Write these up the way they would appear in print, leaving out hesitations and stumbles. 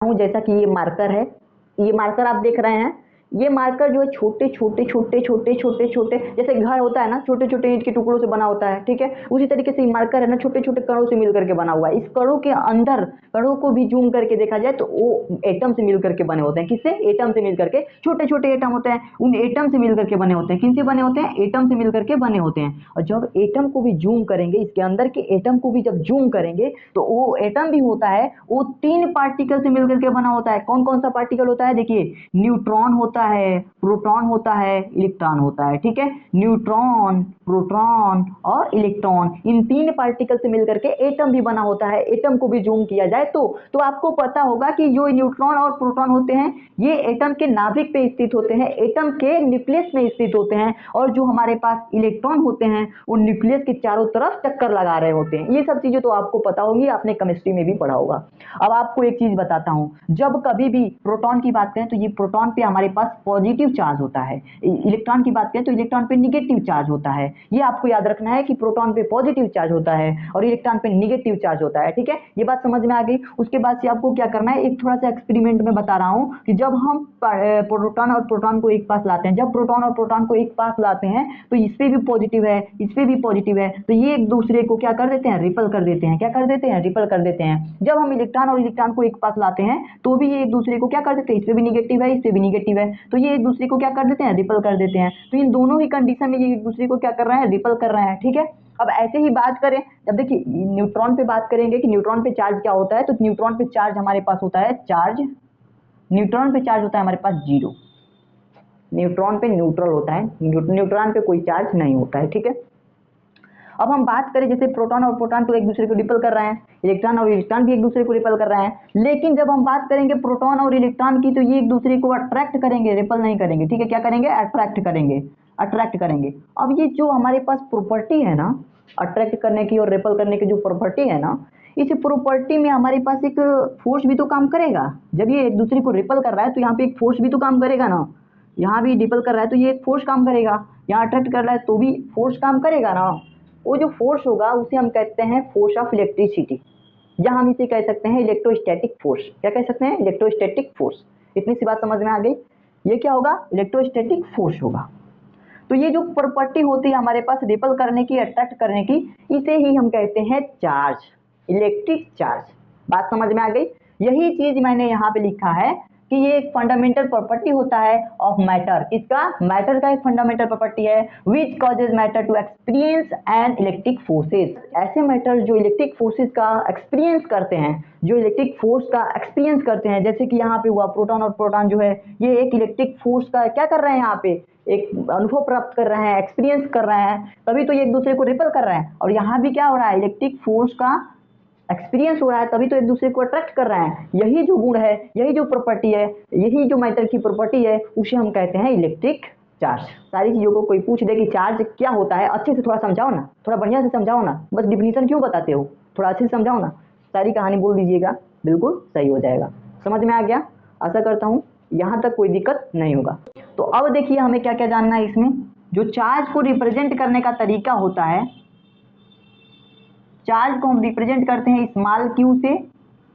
हूँ जैसा कि ये मार्कर है, ये मार्कर आप देख रहे हैं, ये मार्कर जो है छोटे छोटे छोटे छोटे छोटे छोटे जैसे घर होता है ना, छोटे छोटे ईंट के टुकड़ों से बना होता है, ठीक है, उसी तरीके से ये मार्कर है ना छोटे छोटे कणों से मिल करके बना हुआ है। इस कणों के अंदर, कणों को भी जूम करके देखा जाए तो वो एटम से मिल करके बने होते हैं। किससे? एटम से मिल करके, छोटे छोटे एटम होते हैं, उन एटम से मिल करके बने होते हैं। किनसे बने होते हैं? एटम से मिल करके बने होते हैं। और जब एटम को भी जूम करेंगे, इसके अंदर के एटम को भी जब जूम करेंगे तो वो एटम भी होता है, वो 3 पार्टिकल से मिल करके बना होता है। कौन कौन सा पार्टिकल होता है? देखिए, न्यूट्रॉन होता है, प्रोटॉन होता है, इलेक्ट्रॉन होता है, ठीक है। न्यूट्रॉन, प्रोटॉन और इलेक्ट्रॉन, इन 3 पार्टिकल से मिलकर के एटम भी बना होता है। एटम को भी जूम किया जाए तो आपको पता होगा कि जो न्यूट्रॉन और प्रोटॉन होते हैं ये एटम के नाभिक पे स्थित होते हैं, एटम के न्यूक्लियस में स्थित होते हैं। और जो हमारे पास इलेक्ट्रॉन होते हैं वो न्यूक्लियस के चारों तरफ चक्कर लगा रहे होते हैं। ये सब चीजें तो आपको पता होगी, आपने केमिस्ट्री में भी पढ़ा होगा। अब आपको एक चीज बताता हूं, जब कभी भी प्रोटॉन की बात करें तो ये प्रोटॉन पे हमारे पास पॉजिटिव चार्ज होता है, इलेक्ट्रॉन की बात करें तो इलेक्ट्रॉन पे निगेटिव चार्ज होता है। ये आपको याद रखना है कि प्रोटॉन पे पॉजिटिव चार्ज होता है और इलेक्ट्रॉन पे निगेटिव चार्ज होता है, ठीक है। ये बात समझ में आ गई। उसके बाद से आपको क्या करना है, एक थोड़ा सा एक्सपेरिमेंट में बता रहा हूं कि जब हम प्रोटॉन और प्रोटॉन को एक पास लाते हैं, जब प्रोटॉन और प्रोटॉन को एक पास लाते हैं तो इस पे भी पॉजिटिव है, इस पे भी पॉजिटिव है, तो ये एक दूसरे को क्या कर देते हैं? रिपल कर देते हैं। क्या कर देते हैं? रिपल कर देते हैं। जब हम इलेक्ट्रॉन और इलेक्ट्रॉन को एक पास लाते हैं तो भी ये एक दूसरे को क्या कर देते हैं? इस पे भी निगेटिव है, इस पे भी निगेटिव है, तो ये एक दूसरे को क्या कर देते हैं? रिपल कर देते हैं। तो इन दोनों ही कंडीशन में ये एक दूसरे को क्या कर रहे हैं? रिपल कर रहे हैं, ठीक है। अब ऐसे ही बात करें, जब देखिए न्यूट्रॉन पे बात करेंगे कि न्यूट्रॉन पे चार्ज क्या होता है, तो न्यूट्रॉन पे चार्ज हमारे पास होता है, चार्ज न्यूट्रॉन पे चार्ज होता है हमारे पास 0। न्यूट्रॉन पे न्यूट्रल होता है, न्यूट्रॉन पे कोई चार्ज नहीं होता है, ठीक है। अब हम बात करें जैसे प्रोटॉन और प्रोटॉन तो एक दूसरे को रिपल कर रहे हैं, इलेक्ट्रॉन और इलेक्ट्रॉन भी एक दूसरे को रिपल कर रहे हैं, लेकिन जब हम बात करेंगे प्रोटॉन और इलेक्ट्रॉन की तो ये एक दूसरे को अट्रैक्ट करेंगे, रिपल नहीं करेंगे, ठीक है। क्या करेंगे? अट्रैक्ट करेंगे, अट्रैक्ट करेंगे। अब ये जो हमारे पास प्रॉपर्टी है ना, अट्रैक्ट करने की और रिपल करने की जो प्रॉपर्टी है ना, इस प्रॉपर्टी में हमारे पास एक फोर्स भी तो काम करेगा। जब ये एक दूसरे को रिपल कर रहा है तो यहाँ पे एक फोर्स भी तो काम करेगा ना, यहाँ भी रिपल कर रहा है तो ये एक फोर्स काम करेगा, यहाँ अट्रैक्ट कर रहा है तो भी फोर्स काम करेगा ना। वो जो फोर्स होगा उसे हम कहते हैं फोर्स ऑफ इलेक्ट्रिसिटी, या हम इसे कह सकते हैं इलेक्ट्रोस्टैटिक फोर्स। क्या कह सकते हैं? Electrostatic force. इतनी सी बात समझ में आ गई। ये क्या होगा? इलेक्ट्रोस्टैटिक फोर्स होगा। तो ये जो प्रॉपर्टी होती है हमारे पास रिपल करने की, अट्रैक्ट करने की, इसे ही हम कहते हैं चार्ज, इलेक्ट्रिक चार्ज। बात समझ में आ गई। यही चीज मैंने यहाँ पे लिखा है कि ये एक फंडामेंटल प्रॉपर्टी होता है ऑफ मैटर। किसका? मैटर का एक फंडामेंटल प्रॉपर्टी है which causes matter to experience and electric forces. ऐसे मैटर जो इलेक्ट्रिक फोर्सेज का एक्सपीरियंस करते हैं, जो इलेक्ट्रिक फोर्स का एक्सपीरियंस करते हैं, जैसे कि यहाँ पे हुआ प्रोटॉन और प्रोटॉन जो है ये एक इलेक्ट्रिक फोर्स का क्या कर रहे हैं, यहाँ पे एक अनुभव प्राप्त कर रहे हैं, एक्सपीरियंस कर रहे हैं, तभी तो ये एक दूसरे को रिपल कर रहे हैं। और यहाँ भी क्या हो रहा है? इलेक्ट्रिक फोर्स का एक्सपीरियंस हो रहा है, तभी तो एक दूसरे को अट्रैक्ट कर रहे हैं। यही जो गुण है, यही जो प्रॉपर्टी है, यही जो मैटर की प्रॉपर्टी है, उसे हम कहते हैं इलेक्ट्रिक चार्ज। सारी चीजों को कोई पूछ दे कि चार्ज क्या होता है, अच्छे से थोड़ा समझाओ ना, थोड़ा बढ़िया से समझाओ ना, बस डिफिनीशन क्यों बताते हो, थोड़ा अच्छे से समझाओ ना, सारी कहानी बोल दीजिएगा, बिल्कुल सही हो जाएगा। समझ में आ गया? आशा करता हूँ यहाँ तक कोई दिक्कत नहीं होगा। तो अब देखिए हमें क्या क्या जानना है इसमें। जो चार्ज को रिप्रेजेंट करने का तरीका होता है, चार्ज को हम रिप्रेजेंट करते हैं स्मॉल क्यू से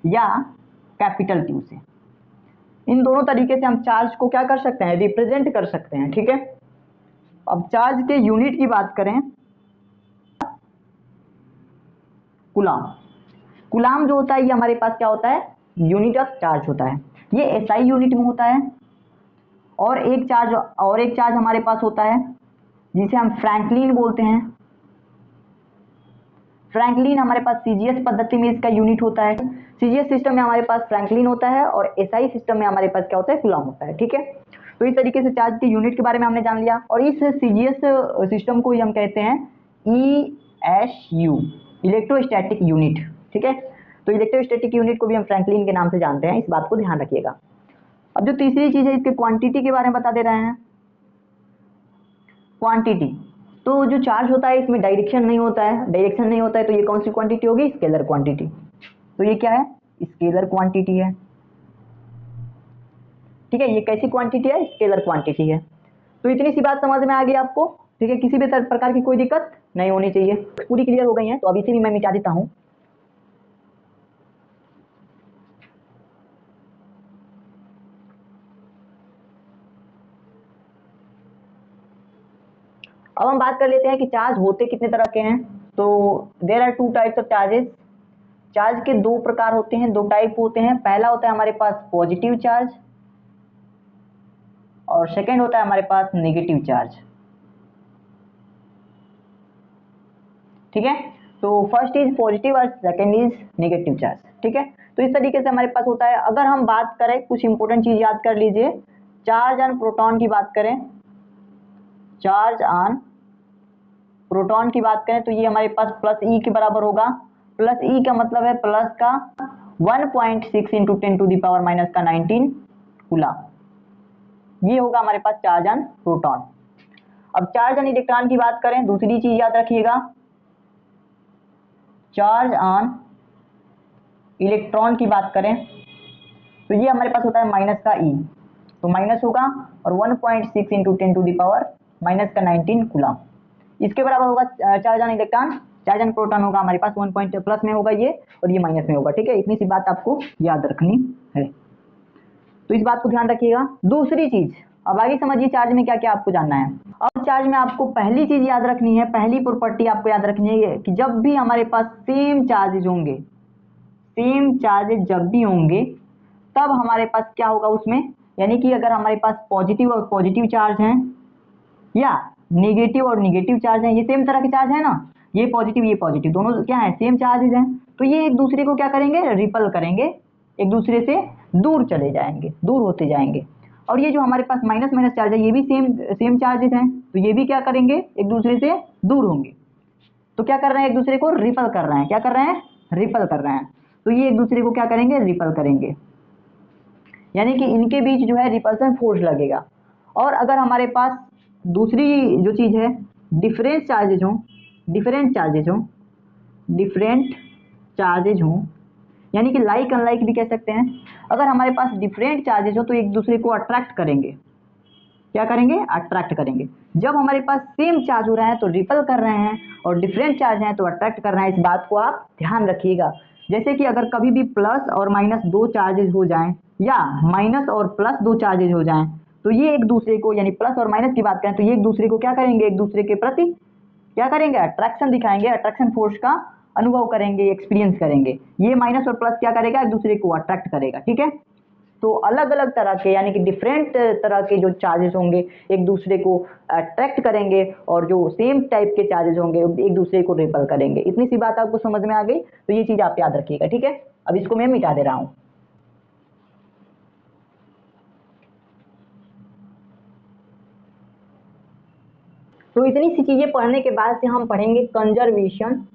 या कैपिटल क्यू से। इन दोनों तरीके से हम चार्ज को क्या कर सकते हैं? रिप्रेजेंट कर सकते हैं, ठीक है। अब चार्ज के यूनिट की बात करें, कूलाम। कूलाम जो होता है ये हमारे पास क्या होता है? यूनिट ऑफ चार्ज होता है। ये एसआई यूनिट में होता है। और एक चार्ज हमारे पास होता है जिसे हम फ्रैंकलिन बोलते हैं। फ्रैंकलिन हमारे पास सीजीएस पद्धति में इसका यूनिट होता है। सीजीएस सिस्टम में हमारे पास फ्रैंकलिन होता है और एसआई सिस्टम में हमारे पास क्या होता है? कूलाम होता है, ठीक है। तो इस तरीके से चार्ज के यूनिट के बारे में हमने जान लिया। और इस सीजीएस सिस्टम को ही हम कहते हैं ईएसयू, इलेक्ट्रोस्टैटिक यूनिट, ठीक है। तो इलेक्ट्रोस्टैटिक यूनिट को भी हम फ्रैंकलिन के नाम से जानते हैं, इस बात को ध्यान रखिएगा। अब जो तीसरी चीज है, इसके क्वांटिटी के बारे में बता दे रहे हैं। क्वांटिटी, तो जो चार्ज होता है इसमें डायरेक्शन नहीं होता है, डायरेक्शन नहीं होता है, तो ये कौन सी क्वांटिटी होगी? Scalar quantity. तो ये क्या है? स्केलर क्वांटिटी है, ठीक है। ये कैसी क्वांटिटी है? स्केलर क्वांटिटी है। तो इतनी सी बात समझ में आ गई आपको, ठीक है। किसी भी प्रकार की कोई दिक्कत नहीं होनी चाहिए, पूरी क्लियर हो गई है। तो अभी से भी मैं मिटा देता हूं। अब हम बात कर लेते हैं कि चार्ज होते कितने तरह के हैं। तो there are 2 types of charges. Charge के 2 प्रकार होते हैं, 2 टाइप होते हैं। पहला होता है हमारे पास पॉजिटिव चार्ज और सेकेंड होता है हमारे पास नेगेटिव चार्ज। ठीक है, तो फर्स्ट इज पॉजिटिव और सेकेंड इज नेगेटिव चार्ज। ठीक है, तो इस तरीके से हमारे पास होता है। अगर हम बात करें, कुछ इंपॉर्टेंट चीज याद कर लीजिए, चार्ज ऑन प्रोटॉन की बात करें, चार्ज ऑन प्रोटॉन की बात करें तो ये हमारे पास प्लस ई के बराबर होगा। प्लस ई का मतलब है प्लस का 1.6 इंटू 10⁻⁻⁹ कूलम। ये होगा हमारे पास चार्ज ऑन प्रोटॉन। अब चार्ज ऑन इलेक्ट्रॉन की बात करें, दूसरी चीज याद रखिएगा, चार्ज ऑन इलेक्ट्रॉन की बात करें तो ये हमारे पास होता है माइनस का ई, तो माइनस होगा और 1.6 इंटू 10⁻⁻⁹ कूलम, इसके बराबर होगा charge on electron. Charge on proton होगा हमारे पास 1 पॉइंट प्लस में होगा ये और ये माइनस में होगा। ठीक है, इतनी सी बात आपको याद रखनी है, तो इस बात को ध्यान रखिएगा। दूसरी चीज, अब आगे समझिए चार्ज में क्या क्या आपको जानना है। अब चार्ज में आपको पहली चीज याद रखनी है, पहली प्रॉपर्टी आपको याद रखनी है कि जब भी हमारे पास सेम चार्जेज होंगे, सेम चार्जेज जब भी होंगे तब हमारे पास क्या होगा उसमें, यानी कि अगर हमारे पास पॉजिटिव और पॉजिटिव चार्ज हैं या नेगेटिव और नेगेटिव चार्ज हैं, ये सेम तरह के चार्ज है ना, ये पॉजिटिव दोनों क्या है, सेम चार्जेज हैं, तो ये एक दूसरे को क्या करेंगे, रिपल करेंगे, एक दूसरे से दूर चले जाएंगे, दूर होते जाएंगे। और ये जो हमारे पास माइनस माइनस चार्ज है ये भी सेम चार्जेस हैं, तो ये भी क्या करेंगे, एक दूसरे से दूर होंगे। तो क्या कर रहे हैं, एक दूसरे को रिपल कर रहे हैं, क्या कर रहे हैं, रिपल कर रहे हैं। तो ये एक दूसरे को क्या करेंगे, रिपल करेंगे, यानी कि इनके बीच जो है रिपल्सन फोर्स लगेगा। और अगर हमारे पास दूसरी जो चीज है डिफरेंट चार्जेज हों, डिफरेंट चार्जेज हों, यानी कि लाइक अनलाइक भी कह सकते हैं। अगर हमारे पास डिफरेंट चार्जेज हो तो एक दूसरे को अट्रैक्ट करेंगे, क्या करेंगे, अट्रैक्ट करेंगे। जब हमारे पास सेम चार्ज हो रहा है तो रिपल कर रहे हैं और डिफरेंट चार्ज हैं तो अट्रैक्ट कर रहे हैं, इस बात को आप ध्यान रखिएगा। जैसे कि अगर कभी भी प्लस और माइनस 2 चार्जेज हो जाएं या माइनस और प्लस 2 चार्जेज हो जाएं तो ये एक दूसरे को, यानी प्लस और माइनस की बात करें तो ये एक दूसरे को क्या करेंगे, एक दूसरे के प्रति क्या करेंगे, अट्रैक्शन दिखाएंगे, अट्रैक्शन फोर्स का अनुभव करेंगे, एक्सपीरियंस करेंगे। ये माइनस और प्लस क्या करेगा, एक दूसरे को अट्रैक्ट करेगा। ठीक है, तो अलग अलग तरह के यानी कि डिफरेंट तरह के जो चार्जेस होंगे एक दूसरे को अट्रैक्ट करेंगे और जो सेम टाइप के चार्जेस होंगे एक दूसरे को रिपल करेंगे। इतनी सी बात आपको समझ में आ गई, तो ये चीज आप याद रखिएगा। ठीक है, अब इसको मैं मिटा दे रहा हूं। तो इतनी सी चीजें पढ़ने के बाद से हम पढ़ेंगे conservation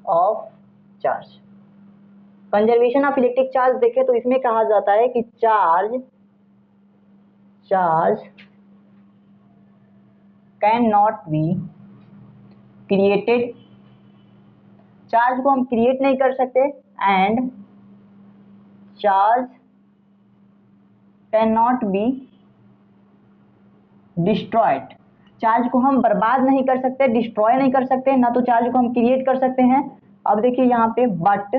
of charge. Conservation of electric charge देखें तो इसमें कहा जाता है कि charge can not be created, charge को हम क्रिएट नहीं कर सकते, and charge can not be destroyed, charge को हम बर्बाद नहीं कर सकते, डिस्ट्रॉय नहीं कर सकते, ना तो चार्ज को हम क्रिएट कर सकते हैं। अब देखिए यहाँ पे but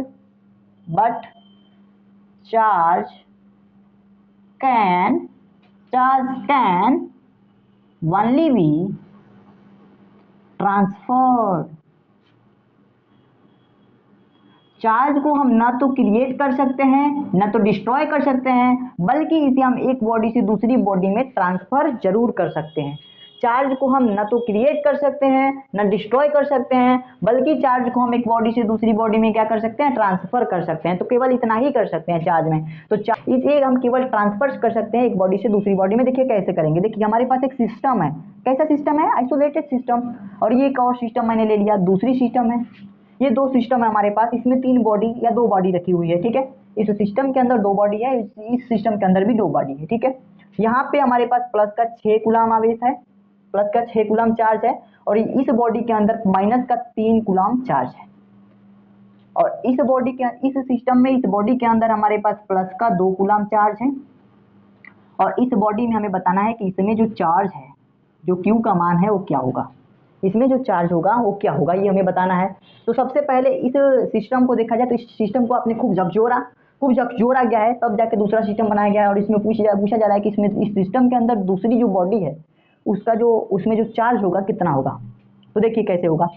charge can only be transferred, charge को हम ना तो क्रिएट कर सकते हैं ना तो डिस्ट्रॉय कर सकते हैं, बल्कि इसे हम एक बॉडी से दूसरी बॉडी में ट्रांसफर जरूर कर सकते हैं। चार्ज को हम ना तो क्रिएट कर सकते हैं ना डिस्ट्रॉय कर सकते हैं, बल्कि चार्ज को हम एक बॉडी से दूसरी बॉडी में क्या कर सकते हैं, ट्रांसफर कर सकते हैं। तो केवल इतना ही कर सकते हैं चार्ज में, तो इसे हम केवल ट्रांसफर कर सकते हैं एक बॉडी से दूसरी बॉडी में। देखिए कैसे करेंगे, देखिए हमारे पास एक सिस्टम है, कैसा सिस्टम है, आइसोलेटेड सिस्टम, और ये एक और सिस्टम मैंने ले लिया, दूसरी सिस्टम है। ये 2 सिस्टम है हमारे पास, इसमें 3 बॉडी या 2 बॉडी रखी हुई है। ठीक है, इस सिस्टम के अंदर 2 बॉडी है, इस सिस्टम के अंदर भी 2 बॉडी है। ठीक है, यहाँ पे हमारे पास प्लस का 6 कूलम आवेश है, प्लस का 6 कूलम चार्ज है, और इस बॉडी के अंदर माइनस का 3 कूलम चार्ज है। और इस बॉडी के, इस सिस्टम में, इस बॉडी के अंदर हमारे पास प्लस का 2 कूलम चार्ज है, और इस बॉडी में हमें बताना है कि इसमें जो चार्ज है, जो Q का मान है वो क्या होगा, इसमें जो चार्ज होगा वो क्या होगा, ये हमें बताना है। तो सबसे पहले इस सिस्टम को देखा जाए तो इस सिस्टम को आपने खूब जब जोड़ा खूब जब जोड़ा गया है तब जाके दूसरा सिस्टम बनाया गया है, और इसमें पूछा जा रहा है कि इसमें इस सिस्टम के अंदर दूसरी जो बॉडी है उसका जो उसमें जो चार्ज होगा कितना होगा। तो देखिए कैसे होगा,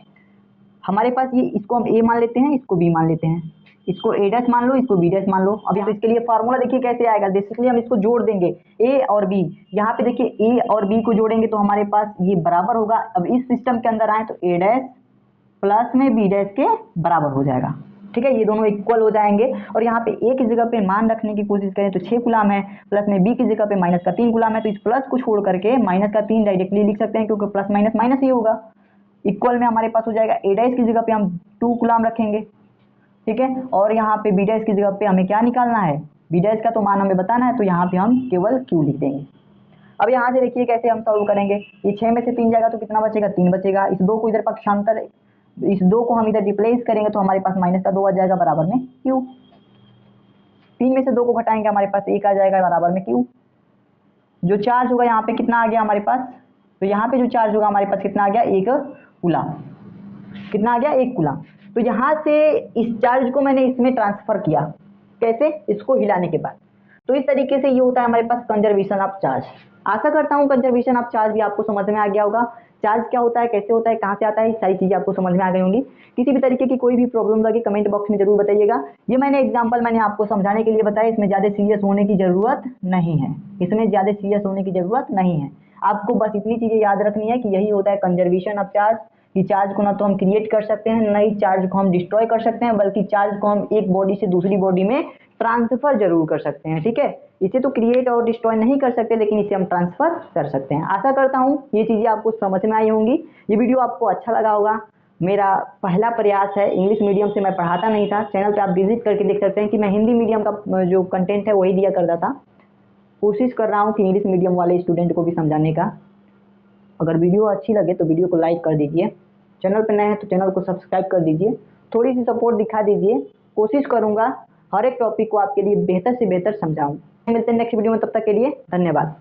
हमारे पास ये, इसको हम ए मान लेते हैं, इसको बी मान लेते हैं, इसको ए डैश मान लो, इसको बी डैश मान लो। अब यहाँ इसके लिए फार्मूला देखिए कैसे आएगा, बेसिकली हम इसको जोड़ देंगे ए और बी। यहाँ पे देखिए ए और बी को जोड़ेंगे तो हमारे पास ये बराबर होगा। अब इस सिस्टम के अंदर आए तो ए डैश प्लस में बी डैश के बराबर हो जाएगा, ठीक है, ये दोनों इक्वल हो जाएंगे। और यहाँ पे ए की जगह पे मान रखने की कोशिश करें तो 6 कूलम है, प्लस में बी की जगह पे माइनस का 3 कूलम है, तो इस प्लस को छोड़ करके माइनस का 3 डायरेक्टली लिख सकते हैं, क्योंकि प्लस माइनस माइनस ही होगा। इक्वल में हमारे पास हो जाएगा ए डैश की जगह पे हम 2 कूलम रखेंगे, ठीक है, और यहाँ पे बी डैश की जगह पे हमें क्या निकालना है, बी डैश का तो मान हमें बताना है, तो यहाँ पे हम केवल क्यू लिख देंगे। अब यहाँ से देखिए कैसे हम सॉल्व करेंगे, ये 6 में से 3 जाएगा तो कितना बचेगा, 3 बचेगा। इस 2 को इधर पक्षांतर, इस 2 को हम इधर रिप्लेस करेंगे तो हमारे पास माइनस का 2 आ जाएगा बराबर में क्यू। 3 में से 2 को घटाएंगे हमारे पास 1 आ जाएगा बराबर में क्यू। जो चार्ज होगा यहाँ पे कितना आ गया हमारे पास, तो यहाँ पे जो चार्ज होगा हमारे पास कितना आ गया, 1 कूलम। कितना आ गया, 1 कूलम। तो यहाँ से इस चार्ज को मैंने इसमें ट्रांसफर किया, कैसे, इसको हिलाने के बाद। तो इस तरीके से ये होता है हमारे पास कंजर्वेशन ऑफ चार्ज। आशा करता हूँ कंजर्वेशन ऑफ चार्ज भी आपको समझ में आ गया होगा। चार्ज क्या होता है, कैसे होता है, कहाँ से आता है, सारी चीज़ें आपको समझ में आ गई होंगी। किसी भी तरीके की कोई भी प्रॉब्लम लगे कमेंट बॉक्स में जरूर बताइएगा। ये मैंने एग्जांपल मैंने आपको समझाने के लिए बताया, इसमें ज़्यादा सीरियस होने की ज़रूरत नहीं है, इसमें ज़्यादा सीरियस होने की ज़रूरत नहीं है। आपको बस इतनी चीज़ें याद रखनी है कि यही होता है कंजर्वेशन ऑफ चार्ज, कि चार्ज को ना तो हम क्रिएट कर सकते हैं, ना ही चार्ज को हम डिस्ट्रॉय कर सकते हैं, बल्कि चार्ज को हम एक बॉडी से दूसरी बॉडी में ट्रांसफर जरूर कर सकते हैं, ठीक है। इसे तो क्रिएट और डिस्ट्रॉय नहीं कर सकते, लेकिन इसे हम ट्रांसफर कर सकते हैं। आशा करता हूँ ये चीज़ें आपको समझ में आई होंगी। ये वीडियो आपको अच्छा लगा होगा। मेरा पहला प्रयास है, इंग्लिश मीडियम से मैं पढ़ाता नहीं था। चैनल पे आप विजिट करके देख सकते हैं कि मैं हिंदी मीडियम का जो कंटेंट है वही दिया करता था। कोशिश कर रहा हूँ कि इंग्लिश मीडियम वाले स्टूडेंट को भी समझाने का। अगर वीडियो अच्छी लगे तो वीडियो को लाइक कर दीजिए, चैनल पर नए हैं तो चैनल को सब्सक्राइब कर दीजिए, थोड़ी सी सपोर्ट दिखा दीजिए। कोशिश करूँगा हर एक टॉपिक को आपके लिए बेहतर से बेहतर समझाऊँ। मिलते हैं नेक्स्ट वीडियो में, तब तक के लिए धन्यवाद।